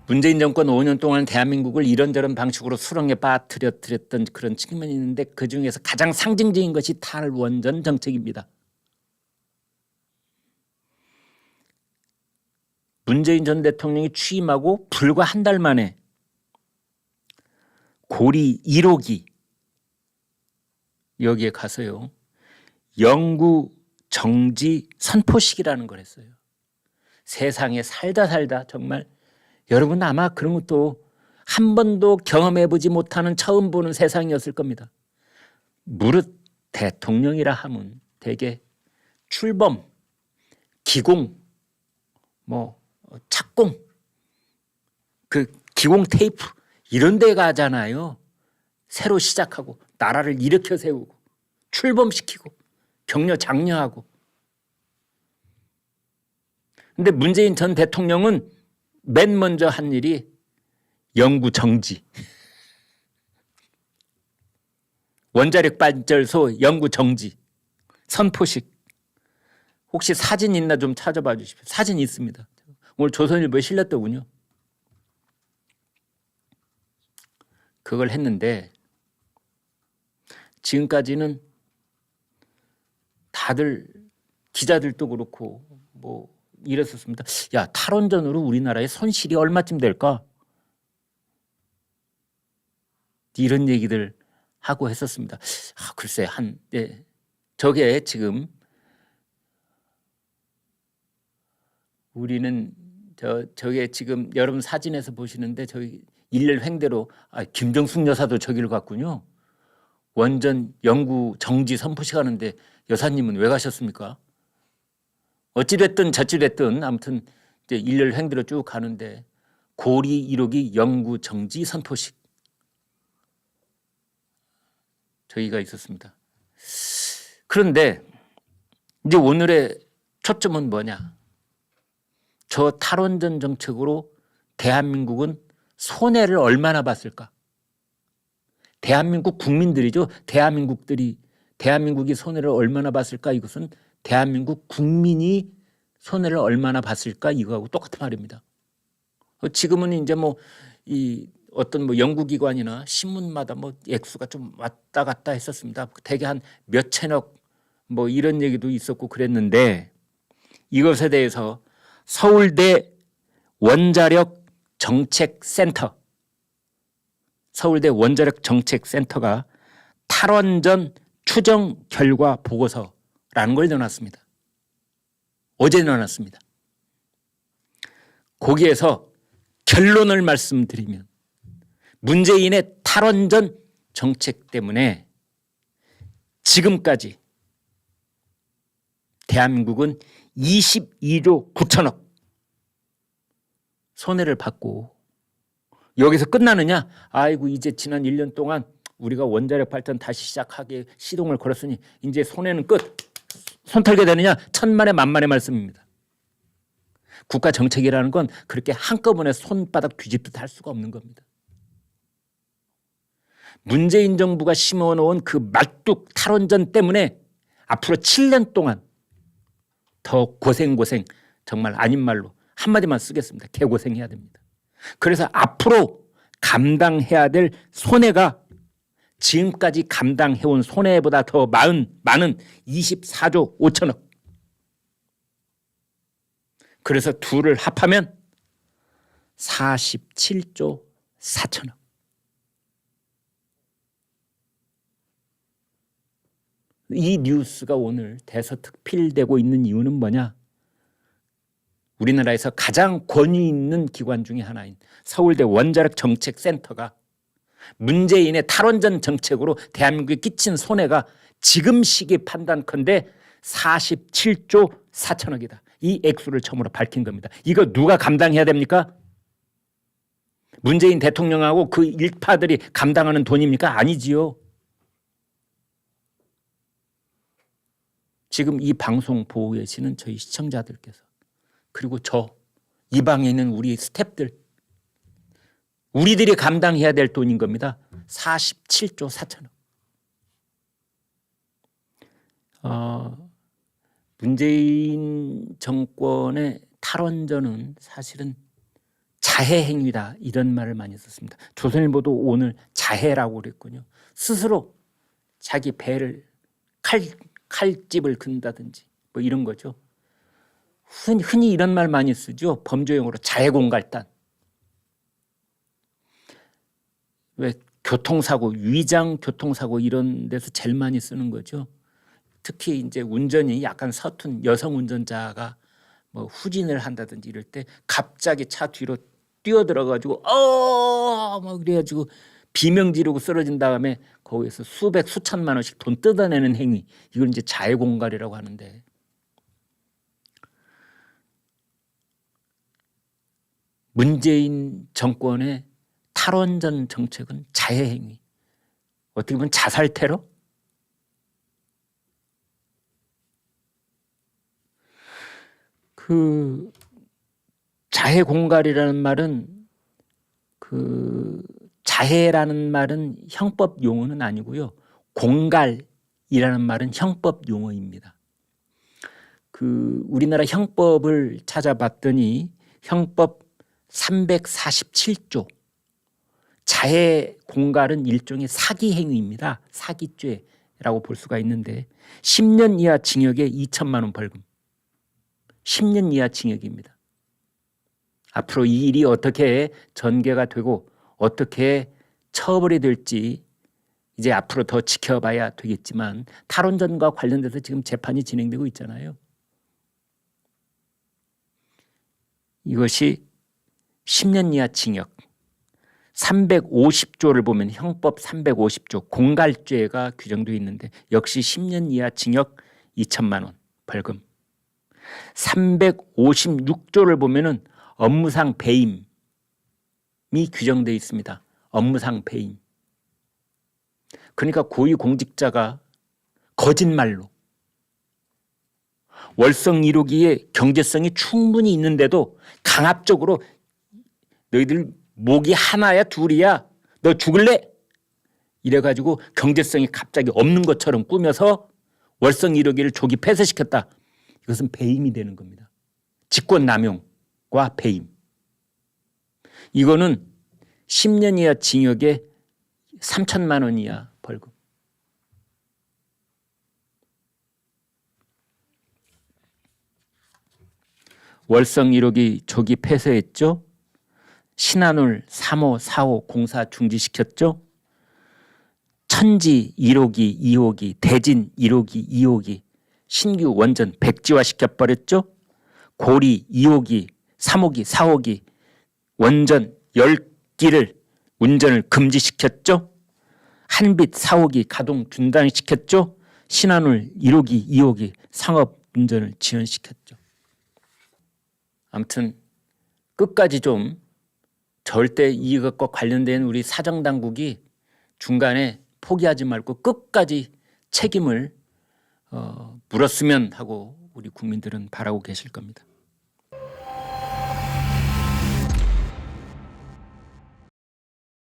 문재인 정권 5년 동안 대한민국을 이런저런 방식으로 수렁에 빠뜨렸던 그런 측면이 있는데 그중에서 가장 상징적인 것이 탈원전 정책입니다. 문재인 전 대통령이 취임하고 불과 한 달 만에 고리 1호기 여기에 가서요. 영구 정지 선포식이라는 걸 했어요. 세상에 살다 정말 여러분 아마 그런 것도 한 번도 경험해보지 못하는 처음 보는 세상이었을 겁니다. 무릇 대통령이라 하면 대개 출범, 기공, 착공, 그 기공 테이프 이런 데 가잖아요. 새로 시작하고 나라를 일으켜 세우고 출범시키고 격려 장려하고. 근데 문재인 전 대통령은 맨 먼저 한 일이 영구 정지. 원자력 발전소 영구 정지 선포식. 혹시 사진 있나 좀 찾아봐 주십시오. 사진 있습니다. 오늘 조선일보에 실렸더군요. 그걸 했는데 지금까지는 다들 기자들도 그렇고 이랬었습니다. 야, 탈원전으로 우리나라의 손실이 얼마쯤 될까? 이런 얘기들 하고 했었습니다. 글쎄 저게 지금 우리는 저게 지금 여러분 사진에서 보시는데 저기 일렬 횡대로 김정숙 여사도 저기를 갔군요. 원전 영구 정지 선포식 하는데 여사님은 왜 가셨습니까? 어찌됐든 저찌됐든 아무튼 이제 일렬 횡대로 쭉 가는데 고리 1호기 영구 정지 선포식 저희가 있었습니다. 그런데 이제 오늘의 초점은 뭐냐? 저 탈원전 정책으로 대한민국은 손해를 얼마나 봤을까? 대한민국 국민들이죠. 대한민국이 손해를 얼마나 봤을까? 이것은 대한민국 국민이 손해를 얼마나 봤을까? 이거하고 똑같은 말입니다. 지금은 이제 이 어떤 연구기관이나 신문마다 액수가 좀 왔다 갔다 했었습니다. 대개 한 몇천억 이런 얘기도 있었고 그랬는데 이것에 대해서 서울대 원자력 정책센터가 탈원전 추정 결과 보고서라는 걸 내놨습니다. 어제 내놨습니다. 거기에서 결론을 말씀드리면 문재인의 탈원전 정책 때문에 지금까지 대한민국은 22조 9천억 손해를 받고 여기서 끝나느냐? 아이고 이제 지난 1년 동안 우리가 원자력 발전 다시 시작하게 시동을 걸었으니 이제 손해는 끝. 손 털게 되느냐? 천만의 만만의 말씀입니다. 국가 정책이라는 건 그렇게 한꺼번에 손바닥 뒤집듯 할 수가 없는 겁니다. 문재인 정부가 심어놓은 그 말뚝 탈원전 때문에 앞으로 7년 동안 더 고생 정말 아닌 말로 한마디만 쓰겠습니다. 개고생해야 됩니다. 그래서 앞으로 감당해야 될 손해가 지금까지 감당해온 손해보다 더 많은 24조 5천억. 그래서 둘을 합하면 47조 4천억. 이 뉴스가 오늘 대서특필되고 있는 이유는 뭐냐? 우리나라에서 가장 권위 있는 기관 중에 하나인 서울대 원자력 정책센터가 문재인의 탈원전 정책으로 대한민국에 끼친 손해가 지금 시기 판단컨대 47조 4천억이다. 이 액수를 처음으로 밝힌 겁니다. 이거 누가 감당해야 됩니까? 문재인 대통령하고 그 일파들이 감당하는 돈입니까? 아니지요. 지금 이 방송 보고 계시는 저희 시청자들께서 그리고 이 방에 있는 우리 스태프들 우리들이 감당해야 될 돈인 겁니다. 47조 4천억. 문재인 정권의 탈원전은 사실은 자해 행위다 이런 말을 많이 썼습니다. 조선일보도 오늘 자해라고 그랬군요. 스스로 자기 배를 칼집을 긋는다든지 뭐 이런 거죠. 흔히 이런 말 많이 쓰죠. 범죄용어로 자해공갈단. 왜 교통사고, 위장 교통사고 이런 데서 제일 많이 쓰는 거죠. 특히 이제 운전이 약간 서툰 여성 운전자가 뭐 후진을 한다든지 이럴 때 갑자기 차 뒤로 뛰어들어가지고 막 그래가지고 비명 지르고 쓰러진 다음에 거기에서 수백 수천만 원씩 돈 뜯어내는 행위, 이걸 이제 자해공갈이라고 하는데, 문재인 정권의 탈원전 정책은 자해 행위, 어떻게 보면 자살 테러. 그 자해 공갈이라는 말은, 그 자해라는 말은 형법 용어는 아니고요. 공갈이라는 말은 형법 용어입니다. 그 우리나라 형법을 찾아봤더니 형법 347조, 자해 공갈은 일종의 사기 행위입니다. 사기죄라고 볼 수가 있는데 10년 이하 징역에 2천만 원 벌금. 10년 이하 징역입니다. 앞으로 이 일이 어떻게 전개가 되고 어떻게 처벌이 될지 이제 앞으로 더 지켜봐야 되겠지만, 탈원전과 관련돼서 지금 재판이 진행되고 있잖아요. 이것이 10년 이하 징역, 350조를 보면 형법 350조 공갈죄가 규정되어 있는데 역시 10년 이하 징역 2천만 원 벌금. 356조를 보면은 업무상 배임이 규정되어 있습니다. 업무상 배임. 그러니까 고위공직자가 거짓말로, 월성 1호기에 경제성이 충분히 있는데도 강압적으로 너희들 목이 하나야 둘이야, 너 죽을래? 이래가지고 경제성이 갑자기 없는 것처럼 꾸며서 월성 1호기를 조기 폐쇄시켰다. 이것은 배임이 되는 겁니다. 직권남용과 배임. 이거는 10년 이하 징역에 3천만 원 이하 벌금. 월성 1호기 조기 폐쇄했죠. 신한울 3호, 4호 공사 중지시켰죠. 천지 1호기, 2호기, 대진 1호기, 2호기 신규 원전 백지화 시켜버렸죠. 고리 2호기, 3호기, 4호기 원전 10기를 운전을 금지시켰죠. 한빛 4호기 가동 중단시켰죠. 신한울 1호기, 2호기 상업 운전을 지연시켰죠. 아무튼 끝까지 좀 절대 이것과 관련된 우리 사정당국이 중간에 포기하지 말고 끝까지 책임을 물었으면 하고 우리 국민들은 바라고 계실 겁니다.